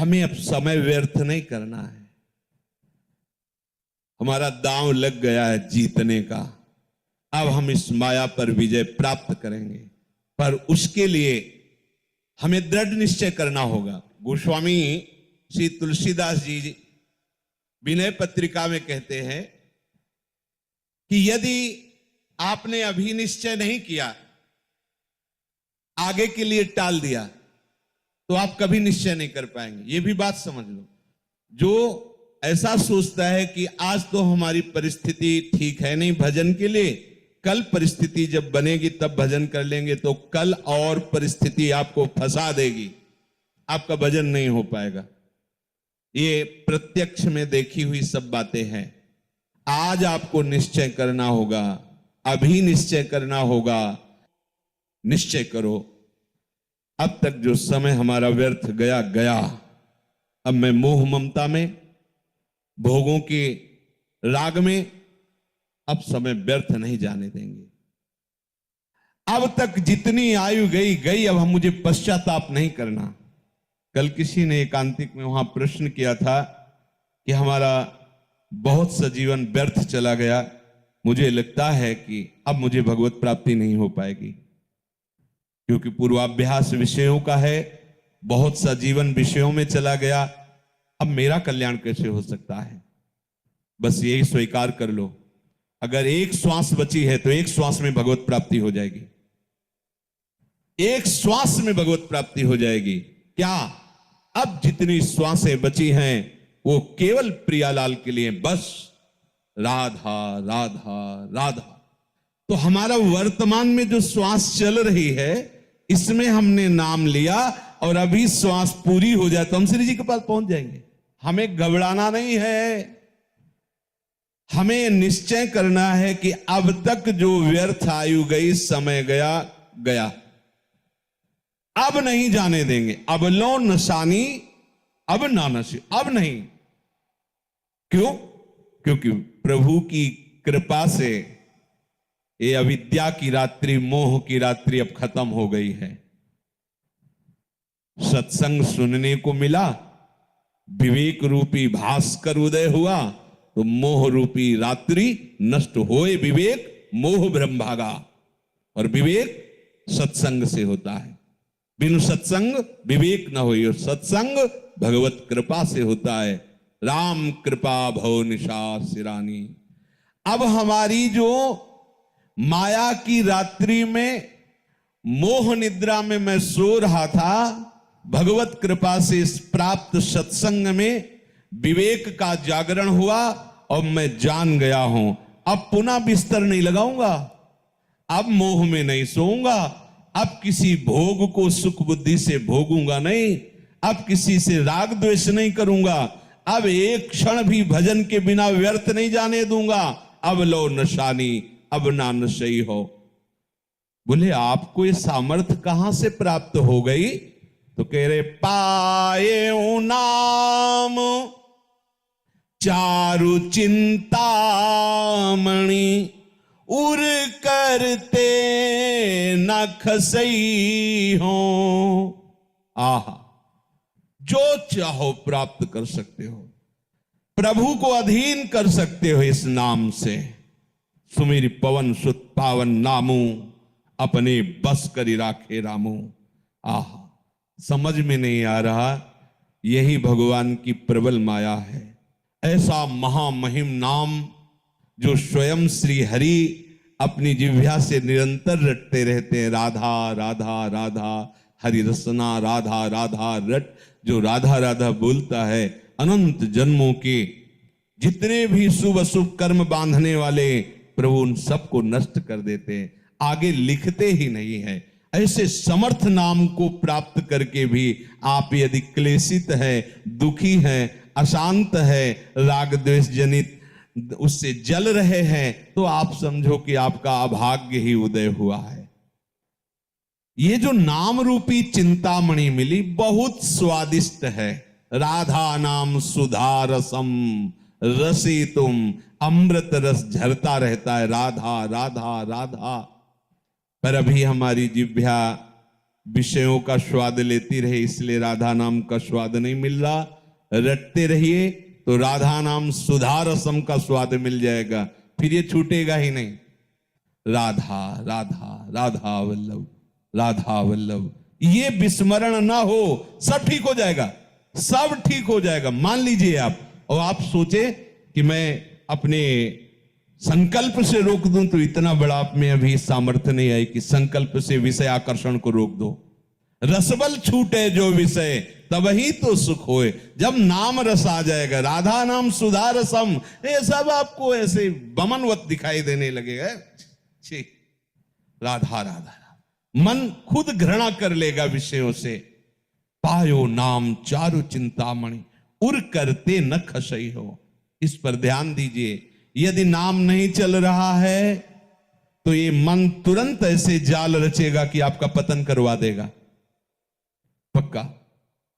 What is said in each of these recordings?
हमें अब समय व्यर्थ नहीं करना है। हमारा दांव लग गया है जीतने का। अब हम इस माया पर विजय प्राप्त करेंगे, पर उसके लिए हमें दृढ़ निश्चय करना होगा। गोस्वामी श्री तुलसीदास जी विनय पत्रिका में कहते हैं कि यदि आपने अभी निश्चय नहीं किया, आगे के लिए टाल दिया, तो आप कभी निश्चय नहीं कर पाएंगे। ये भी बात समझ लो। जो ऐसा सोचता है कि आज तो हमारी परिस्थिति ठीक है नहीं भजन के लिए, कल परिस्थिति जब बनेगी तब भजन कर लेंगे, तो कल और परिस्थिति आपको फंसा देगी, आपका भजन नहीं हो पाएगा। ये प्रत्यक्ष में देखी हुई सब बातें हैं। आज आपको निश्चय करना होगा, अभी निश्चय करना होगा। निश्चय करो, अब तक जो समय हमारा व्यर्थ गया गया। अब मैं मोह ममता में, भोगों के राग में अब समय व्यर्थ नहीं जाने देंगे। अब तक जितनी आयु गई गई, अब हम मुझे पश्चाताप नहीं करना। कल किसी ने एकांतिक में वहां प्रश्न किया था कि हमारा बहुत सा जीवन व्यर्थ चला गया, मुझे लगता है कि अब मुझे भगवत प्राप्ति नहीं हो पाएगी, क्योंकि पूर्वाभ्यास विषयों का है, बहुत सा जीवन विषयों में चला गया, अब मेरा कल्याण कैसे हो सकता है। बस यही स्वीकार कर लो, अगर एक श्वास बची है तो एक श्वास में भगवत प्राप्ति हो जाएगी, एक श्वास में भगवत प्राप्ति हो जाएगी। क्या अब जितनी श्वासें बची हैं वो केवल प्रियालाल के लिए, बस राधा राधा राधा। तो हमारा वर्तमान में जो श्वास चल रही है, इसमें हमने नाम लिया, और अभी श्वास पूरी हो जाए तो हम श्री जी के पास पहुंच जाएंगे। हमें घबराना नहीं है, हमें निश्चय करना है कि अब तक जो व्यर्थ आयु गई, समय गया गया, अब नहीं जाने देंगे। अब लो नशानी अब ना नशे, अब नहीं। क्यों? क्योंकि प्रभु की कृपा से ये अविद्या की रात्रि, मोह की रात्रि अब खत्म हो गई है। सत्संग सुनने को मिला, विवेक रूपी भास्कर उदय हुआ, तो मोह रूपी रात्रि नष्ट होए विवेक, मोह भ्रम भागा। और विवेक सत्संग से होता है, बिनु सत्संग विवेक न होई, और सत्संग भगवत कृपा से होता है। राम कृपा भव निशा सिरानी। अब हमारी जो माया की रात्रि में, मोह निद्रा में मैं सो रहा था, भगवत कृपा से इस प्राप्त सत्संग में विवेक का जागरण हुआ और मैं जान गया हूं। अब पुनः बिस्तर नहीं लगाऊंगा, अब मोह में नहीं सोऊंगा, अब किसी भोग को सुख बुद्धि से भोगूंगा नहीं, अब किसी से राग द्वेष नहीं करूंगा, अब एक क्षण भी भजन के बिना व्यर्थ नहीं जाने दूंगा। अब लो नशानी अब ना नशई हो। बोले आपको ये सामर्थ्य कहां से प्राप्त हो गई? तो कह रहे पाए नाम चारु चिंतामणि, उर करते न खसई हो। आहा, जो चाहो प्राप्त कर सकते हो, प्रभु को अधीन कर सकते हो इस नाम से। सुमेरी पवन सुत पावन नामू, अपने बस करी राखे रामू। आहा, समझ में नहीं आ रहा, यही भगवान की प्रबल माया है। ऐसा महामहिम नाम जो स्वयं श्री हरि अपनी जिह्वा से निरंतर रटते रहते हैं। राधा राधा राधा हरि रसना, राधा राधा रट। जो राधा राधा बोलता है, अनंत जन्मों के जितने भी शुभ अशुभ कर्म बांधने वाले प्रभु उन सबको नष्ट कर देते हैं, आगे लिखते ही नहीं है। ऐसे समर्थ नाम को प्राप्त करके भी आप यदि क्लेशित है, दुखी है, अशांत है, राग द्वेष जनित उससे जल रहे हैं, तो आप समझो कि आपका अभाग्य ही उदय हुआ है। ये जो नाम रूपी चिंतामणि मिली बहुत स्वादिष्ट है। राधा नाम सुधा रसम रसी तुम, अमृत रस झरता रहता है, राधा राधा राधा। पर अभी हमारी जिह्वा विषयों का स्वाद लेती रहे, इसलिए राधा नाम का स्वाद नहीं मिल रहा। रटते रहिए तो राधा नाम सुधा रसम का स्वाद मिल जाएगा, फिर ये छूटेगा ही नहीं। राधा राधा राधा वल्लभ, राधा वल्लभ, ये विस्मरण ना हो, सब ठीक हो जाएगा, सब ठीक हो जाएगा। मान लीजिए आप, और आप सोचे कि मैं अपने संकल्प से रोक दूं, तो इतना बड़ा आप में अभी सामर्थ्य नहीं आई कि संकल्प से विषय आकर्षण को रोक दो। रसबल छूटे जो विषय, तब ही तो सुख होए। जब नाम रस आ जाएगा, राधा नाम सुधा रसम, ये सब आपको ऐसे बमनवत दिखाई देने लगेगा। राधा राधा, मन खुद घृणा कर लेगा विषयों से। पायो नाम चारु चिंतामणि, उर करते न खसई हो। इस पर ध्यान दीजिए, यदि नाम नहीं चल रहा है तो ये मन तुरंत ऐसे जाल रचेगा कि आपका पतन करवा देगा, पक्का।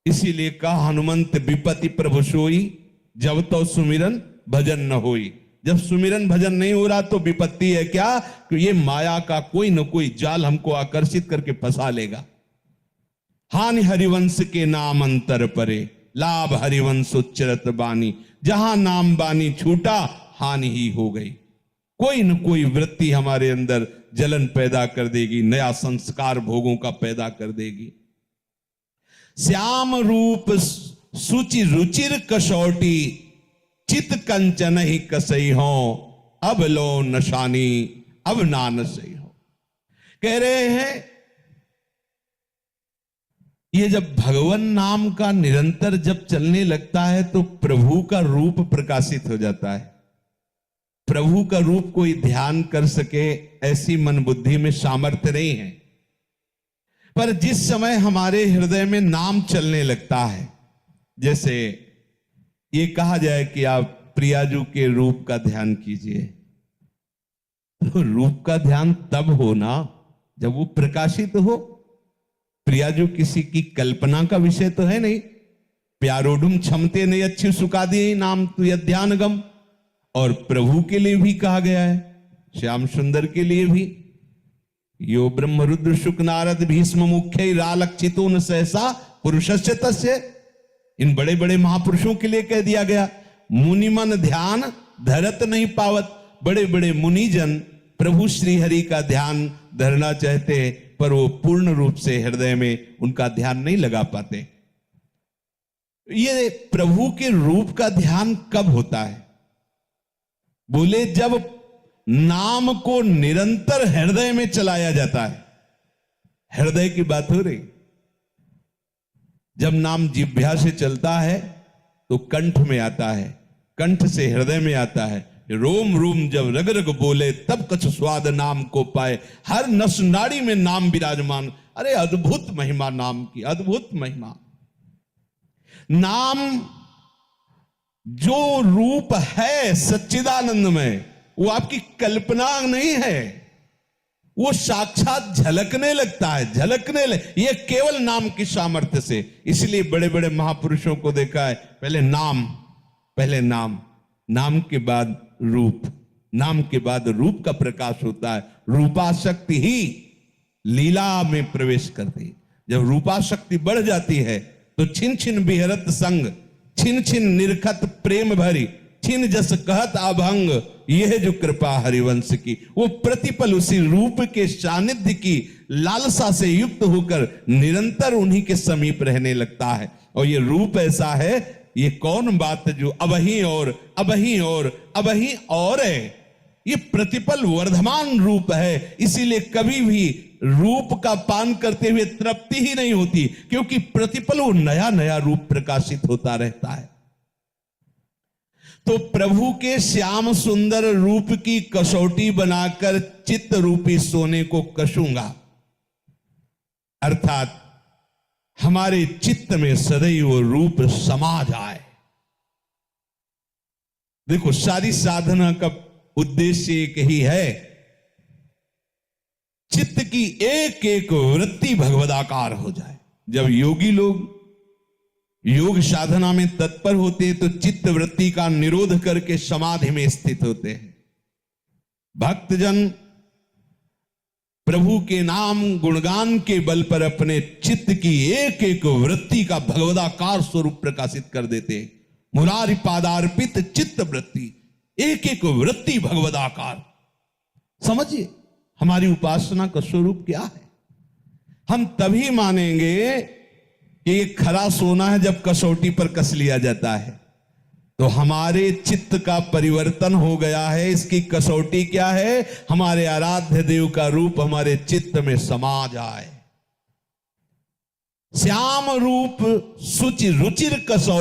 इसीलिए कहा हनुमंत विपत्ति प्रभु सोई, जब तो सुमिरन भजन न होई। जब सुमिरन भजन नहीं हो रहा तो विपत्ति है क्या, कि ये माया का कोई न कोई जाल हमको आकर्षित करके फंसा लेगा। हानि हरिवंश के नाम अंतर परे, लाभ हरिवंश उच्चरत बानी। जहां नाम बानी छूटा, हानि ही हो गई। कोई न कोई वृत्ति हमारे अंदर जलन पैदा कर देगी, नया संस्कार भोगों का पैदा कर देगी। श्याम रूप सुचि रुचिर कसौटी, चित कंचन ही कसई हो। अब लो नशानी, अब ना नशई हो। कह रहे हैं ये जब भगवान नाम का निरंतर जब चलने लगता है तो प्रभु का रूप प्रकाशित हो जाता है। प्रभु का रूप कोई ध्यान कर सके ऐसी मन बुद्धि में सामर्थ्य नहीं है, पर जिस समय हमारे हृदय में नाम चलने लगता है, जैसे ये कहा जाए कि आप प्रियाजू के रूप का ध्यान कीजिए, तो रूप का ध्यान तब होना जब वो प्रकाशित हो। प्रियाजू किसी की कल्पना का विषय तो है नहीं। प्यारोडुम क्षमते नहीं अच्छी सुखा दिए नाम तु ध्यान गम। और प्रभु के लिए भी कहा गया है, श्याम सुंदर के लिए भी, यो ब्रह्म रुद्र शुक नारद भीष्म मुख्य रालक्षितो न सहसा पुरुषस्य तस्य। इन बड़े बड़े महापुरुषों के लिए कह दिया गया। मुनिमन ध्यान धरत नहीं पावत। बड़े बड़े मुनिजन प्रभु श्री हरि का ध्यान धरना चाहते, पर वो पूर्ण रूप से हृदय में उनका ध्यान नहीं लगा पाते। ये प्रभु के रूप का ध्यान कब होता है? बोले जब नाम को निरंतर हृदय में चलाया जाता है। हृदय की बात हो रही। जब नाम जिह्वा से चलता है तो कंठ में आता है, कंठ से हृदय में आता है। रोम रोम जब रग रग बोले, तब कछ स्वाद नाम को पाए। हर नस नाड़ी में नाम विराजमान। अरे अद्भुत महिमा नाम की, अद्भुत महिमा। नाम जो रूप है सच्चिदानंद में, वो आपकी कल्पना नहीं है, वो साक्षात झलकने लगता है, झलकने ये केवल नाम की सामर्थ्य से। इसलिए बड़े बड़े महापुरुषों को देखा है, पहले नाम, पहले नाम, नाम के बाद रूप, नाम के बाद रूप का प्रकाश होता है। रूपाशक्ति ही लीला में प्रवेश करती। जब रूपाशक्ति बढ़ जाती है तो छिन छिन बिहरत संग, छिन छिन निरखत प्रेम भरी, छिन जस कहत अभंग। यह जो कृपा हरिवंश की, वो प्रतिपल उसी रूप के सानिध्य की लालसा से युक्त होकर निरंतर उन्हीं के समीप रहने लगता है। और ये रूप ऐसा है, ये कौन बात जो अबही और अबही और अबही और है, ये प्रतिपल वर्धमान रूप है। इसीलिए कभी भी रूप का पान करते हुए तृप्ति ही नहीं होती, क्योंकि प्रतिपल वो नया नया रूप प्रकाशित होता रहता है। तो प्रभु के श्याम सुंदर रूप की कसौटी बनाकर चित्त रूपी सोने को कसूंगा, अर्थात हमारे चित्त में सदैव वो रूप समा जाए। देखो, सारी साधना का उद्देश्य एक ही है, चित्त की एक एक वृत्ति भगवदाकार हो जाए। जब योगी लोग योग साधना में तत्पर होते हैं तो चित्त वृत्ति का निरोध करके समाधि में स्थित होते हैं। भक्तजन प्रभु के नाम गुणगान के बल पर अपने चित्त की एक एक वृत्ति का भगवदाकार स्वरूप प्रकाशित कर देते हैं। मुरारी पादार्पित चित्त वृत्ति, एक एक वृत्ति भगवदाकार। समझिए हमारी उपासना का स्वरूप क्या है। हम तभी मानेंगे कि ये खरा सोना है जब कसौटी पर कस लिया जाता है, तो हमारे चित्त का परिवर्तन हो गया है। इसकी कसौटी क्या है? हमारे आराध्य देव का रूप हमारे चित्त में समा जाए। श्याम रूप सुचि रुचिर कसौटी